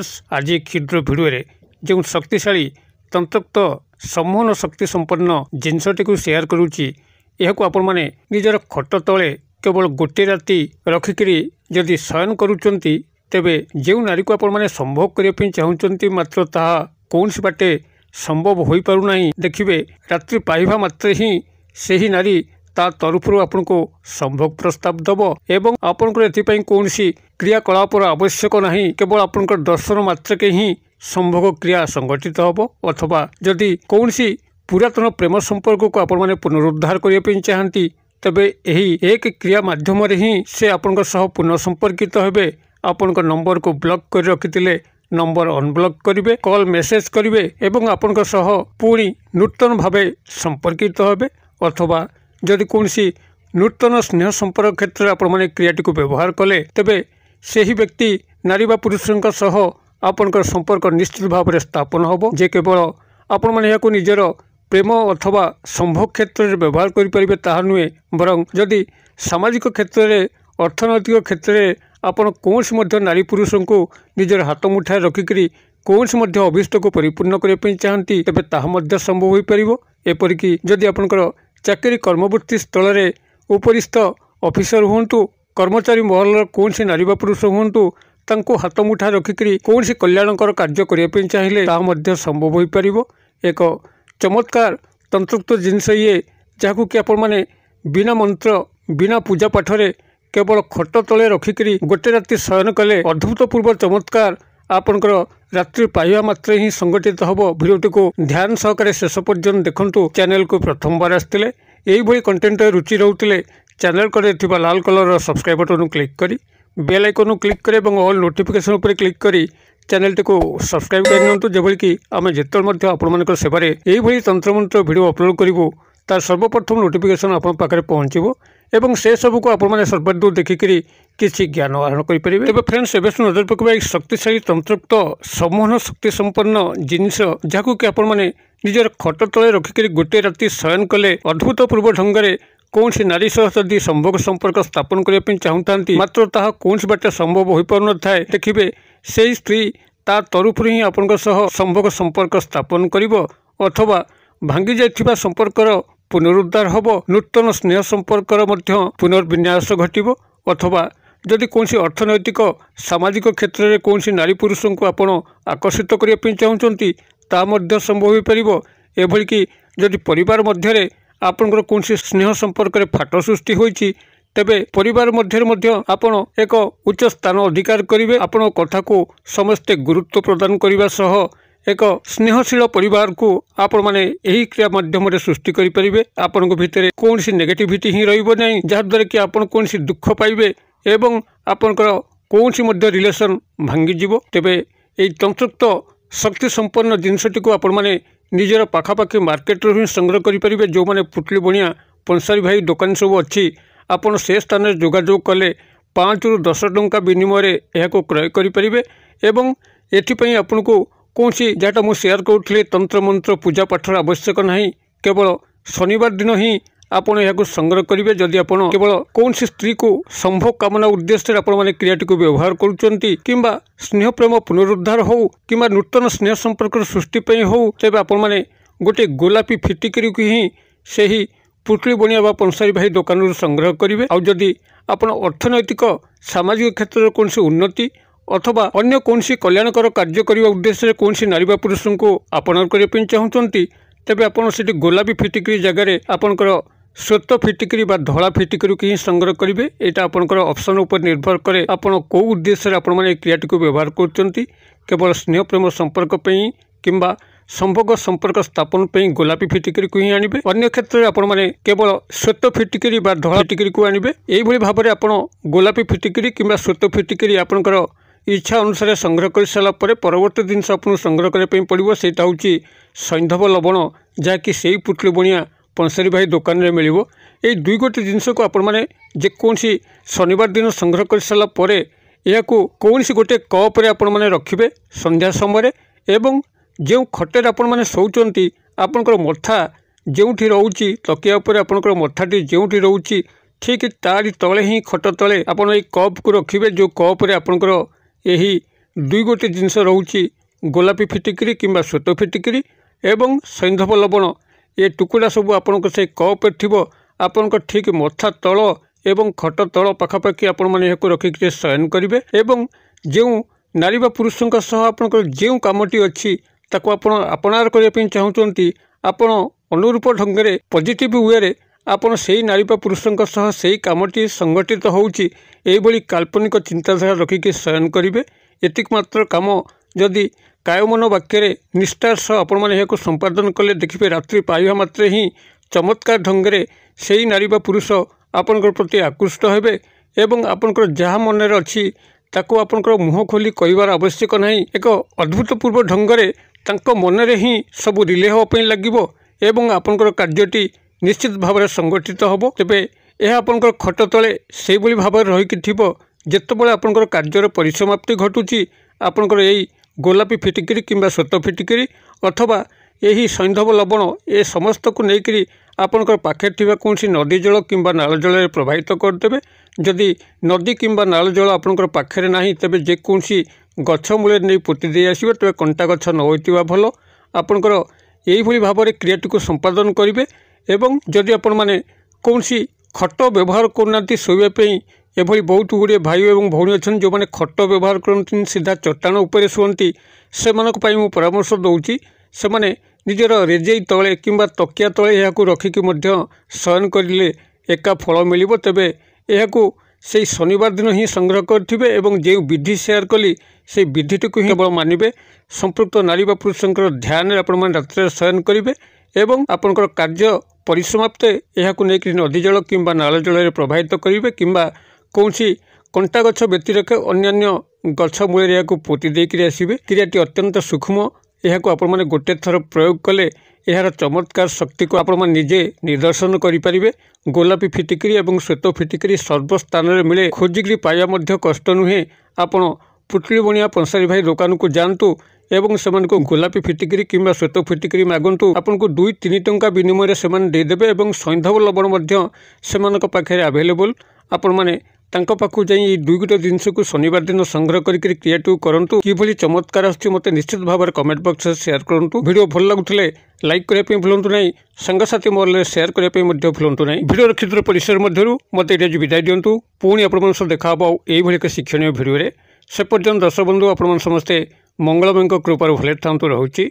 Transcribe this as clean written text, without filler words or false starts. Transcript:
Friends आज क्षुद्र video जो शक्तिशाली तंत्रोक्त सम्मोहन शक्ति संपन्न जिनसटी को शेयर करुच्ची यह आपण मैंने निजर खट तले केवल गोटे राति रखिकी जदि शयन करुँच तेबे जो नारी को आपण मैंने संभोग करने चाहते मात्र ताहा कौन सी बाटे संभव हो पारना देखिए रात्रि पाइबा मात्रे ही सही नारी ता तरफर आपन को संभोग प्रस्ताव दब एवं आपनकर एथिपाई कौन सी क्रियाकलापर आवश्यक नहीं केवल आपनकर दर्शन मात्रके ही संभोग क्रिया संगठित होब अथवा जदि कौन सी पुरातन प्रेम संपर्क को आपण मैंने पुनरुद्धार करने चाहती तबे यही एक क्रिया माध्यम ही से आपन सह पुनः संपर्कित हेबे आपन नंबर को ब्लॉक कर रखिथिले नंबर अनब्लॉक करेंगे कॉल मेसेज करेंगे एवं आपन सह पुणी नूतन भावे संपर्कित हेबे अथवा जदि कौन सी नूतन स्नेह संपर्क क्षेत्र में आपण मैंने क्रियाटी को व्यवहार कले तेबे सही व्यक्ति नारी बा पुरुषों सह आपनकर संपर्क निश्चित भाव में स्थापन होब जे केवल आपण मैंने या निजर प्रेम अथवा संभोग क्षेत्र में व्यवहार करें ताहा नुहे बरं जदि सामाजिक क्षेत्र में अर्थनैतिक क्षेत्र में आपण कौन सी नारी पुरुषों को निजर हाथ मुठाए रखिकी कौन सी अभीष्ट को परिपूर्ण करने चाहती तेज ताहा संभव हो पार एपरिक जदि आपंकर चाकरी कर्मवृत्ति स्थल में उपरिस्थ ऑफिसर हूँ कर्मचारी महल कौन सी नारी पुरुष हूँ तांको हाथ मुठा रखिकी कौन सी कल्याणकर कार्य करने चाहिए ताहा संभव हो पार एक चमत्कार तंत्रोक्त जिनस ये जहाँ कि आपण मैंने बिना मंत्र बिना पूजा पाठरे केवल खट तले रखिकी गोटे राति शयन कले अद्भुतपूर्व चमत्कार आपनकर रात्रि पाइबा मात्रे ही संगठित होब भिडियोटी को ध्यान सहकारे शेष पर्यंत देखंतु चैनल को प्रथम बार आसते यही कंटेंट रुचि रोते चैनल करे लाल कलर सब्सक्राइब बटन क्लिक करी बेल आइकन क्लिक करें और ऑल नोटिफिकेशन पर क्लिक करी चैनल टी को सब्सक्राइब कर जो कि आम जिते आपण सेवार यही तंत्रमंत्र भिडियो अपलोड करूँ तार सर्वप्रथम नोटिफिकेशन आपण पाखे पहुँचो एवं से सबको आपण सर्वादूर देखिकी किसी ज्ञान आहरण करेंगे तेज फ्रेंड्स एवं नजर पकड़ा एक शक्तिशाली तंत्रोक्त सम्मोहन शक्ति संपन्न जिनस जहाँ कि आपण मैंने निजर खट तले रखिकी गोटे राति शयन कले अद्भुतपूर्व ढंग से कौन सी नारी सह जदि संभोग संपर्क स्थापन करने चाहूँ मात्र ताहा कौन सी बाटे संभव हो पार नए देखिए से स्त्री ता तरफ ही आपण संभोग संपर्क स्थापन कर अथवा भांगी जाइथिबा संपर्कर पुनरुद्धार होब नूतन स्नेह संपर्कर पुनर्विन्यास घटिबो अथवा जदि कौन सी अर्थनैतिक सामाजिक क्षेत्र में कौन सी नारी पुरुषों को आपण आकर्षित करने चाहूँगी ता संभव हो पार एभली कि जदि परिवार मध्य आपंकर कौन सी स्नेह संपर्क में फाट सृष्टि होइछि तेबे परिवार मध्य आपण एक उच्च स्थान अधिकार करेंगे आपण कथा को समस्ते गुरुत्व प्रदान करने सह एक स्नेहशील परिवार को आपण माने यही क्रिया माध्यम सृष्टि करेंगे आपण भितर कौन सी नेगेटिविटी ही रही जहाद्वारा कि आपण कौन सी दुख पाइबे एवं आपंकर कौन सी रिलेशन भांगीज तेबे यही तंत्रोक्त शक्ति संपन्न जिनसटी को आपण माने निजर पाखापाखि मार्केट ही संग्रह करेंगे जो मैंने पुटली बणिया पंसारी भाई दुकान सब अच्छी आपड़ से स्थान में जोगाजोग कले 5 ରୁ 10 टंका विनिमय यह क्रय करेंगे एवं एपाई आपन को कौन सी जहाँ मुझे शेयर करुले तंत्र मंत्र पूजा पाठर आवश्यक नहीं केवल शनिवार दिन ही आपड़ यह संग्रह करेंगे जदि आप केवल कौन सी स्त्री को संभोग कामना उद्देश्य आपण मैंने क्रियाटी को व्यवहार करुँच स्नेह प्रेम पुनरुद्धार हो कि नूतन स्नेह संपर्क सृष्टि हो तेज आपण मैंने गोटे गोलापी फिटिकी ही से ही पुटली बनिया बा पंसारी भाई दुकान संग्रह करेंगे आउ जदि आपण अर्थनैतिक सामाजिक क्षेत्र में कौन सी उन्नति अथवा अन्य कौन सी कल्याणकर कार्य करने उद्देश्य कौन सी नारी पुरुषों को आपणार करने चाहूँगी तेज आपड़ से गोलापी फिटिकी जगार आपंकर श्वेत फिटिकी धला फिटिकी ही संग्रह करेंगे यहाँ आपंकर ऑप्शन उपर निर्भर करे आपण कौ उद्देश्य आपण मैंने क्रियाटी को व्यवहार करुँच केवल स्नेह प्रेम संपर्क किंबा संभोग संपर्क स्थापन पे गोलापी फिटिकी को ही आनिबे अन्य क्षेत्र में आपण मैंने केवल श्वेत फिटिकी धला फिटिकी को आनिबे यही भाव में आपण गोलापी फिटिकी किंबा श्वेत फिटिकी आपंकर इच्छा अनुसार संग्रह कर सारा परवर्ती जिनस आपको संग्रह करने पड़ो से हूँ सैंधव लवण जहाँकि से पुटली बणिया पंसारी भाई दुकान में मिल ये दुई गोटे जिनस को आपण मैंने जेकोसी शनिवार दिन संग्रह कर सारापर यह कौन सी गोटे कप्रे आपण मैंने रखिए संध्या समय एवं जो खटेर आपण मैंने शोचती आपंकर मथा जो रोचे तकिया उपर आपंकर मथाटी जो रोचे ठीक तारी तले ही खट तले आपण ये कप को रखिए जो कप्रे आपंकर यही दुई गोटे जिनस रोचे गोलापी फिटिकी कि श्वेत फिटिकी एवं सैंधव लवण ये टुकड़ा सब आपण से कप आपण ठीक मथा तल एवं खट तल पाखापाखि आपण मैंने रखिक शयन करेंगे एवं जो नारी बा पुरुषों आपंकर जो कमटी अच्छी ताको आपण अपनार करने चाहते आपण अनुरूप ढंग से पॉजिटिव वे आपण से नारी बा पुरुषों से कमटी संगठित होली काल्पनिक चिंताधारा रखिक शयन करेंगे एतिक मात्र कम जदि कायमन वाक्य निष्ठार सह आपण मैंने संपादन कले देखिए रात्रि पाइबा मात्रे ही चमत्कार ढंग से से नारी बा पुरुष आपणकर प्रति आकृष्ट हेबे एवं आपणकर जहाँ मनरे अच्छी ताको आपणकर मुँह खोली कहबार आवश्यक नहीं एक अद्भुतपूर्व ढंग से तांको मनरे ही सब रिले होगापी लगे एवं आपणकर कार्यटी निश्चित भाव में संगठित होब तेबे यह आपणकर खट तले से भाव में रहीकि जितेबाला आपणकर कार्यर परिसमाप्ति घटुची आपणकर यही गोलापी फिटिकी कि श्वेत फिटिकी अथवा यही सैंधव लवण ए समस्त को लेकर आपणकर पाखे थिबा कौन नदी जल कि नाल जल प्रवाहित करदे जदि नदी कि नाल जल आपणकर पाखे नहीं तेबे जेकोसी गछ मूले नहीं पोति दे आसबे तेज कंटा गछ न होइतिबा भल आपणकर यही भाव में क्रियाटी को संपादन करेंगे एवं जदि आपण मैंने कौन खट व्यवहार करना शोवाई एभली बहुत गुड़े भाई और भौणी अच्छा जो मैंने खट व्यवहार करती सीधा चट्टाण उपर शुअती से मु परामर्श दूची से मैंने निजर रेजई तले कि तकिया तले यह रखिक शयन करें एका फल मिल तेबे यह से शनिवार दिन ही संग्रह करेंगे एवं जो विधि शेयर कली से विधिटी को ही केवल मानवे संपृक्त नारी बा पुरुषों ध्यान आपण रात्र शयन करेंगे एवं आपणकर कार्य परिसमाप्त यह नदी जल कि नाल जल प्रवाहित करेंगे कि कौन कंटा गछ व्यतिरेक अन्यान्य गछ मूल या पोति देकर आसबे क्रियाटी अत्यंत सूक्ष्म यह आपण मैंने गोटे थर प्रयोग कले यार चमत्कार शक्ति को आपण निजे निदर्शन करेंगे गोलापी फिटिकी और श्वेत फिटिकी सर्वस्थान में मिले खोजिकी पाइबा कष्ट नुहे आपण पुटली बनिया पंसारी भाई दुकान को जातु एवं से गोलापी फिटिकी कि श्वेत फिटिकी मागंतु आपन को 2-3 टंका विनिमय से देदेवे और सैंधव लवण से पाखे आभेलेबल आपण मैंने तांको पाखु जाई दुई गोटे जिनस को शनिवार दिन संग्रह करके क्रियाटी करूँ कि चमत्कार आसत निश्चित भाव में कमेंट बॉक्स में शेयर करूँ वीडियो भल लगुले लाइक करने भूलु ना सांगसाथी मोहल्ले शेयर करने भूलु ना वीडियो क्षुद्र परिसर मध्य मत ये विदाय दिंतु पुणी आप देखा यही एक शिक्षणीय भिडियो से पर्यटन दर्शक बंधु आप समस्ते मंगलमय कृपार भले था रोचे।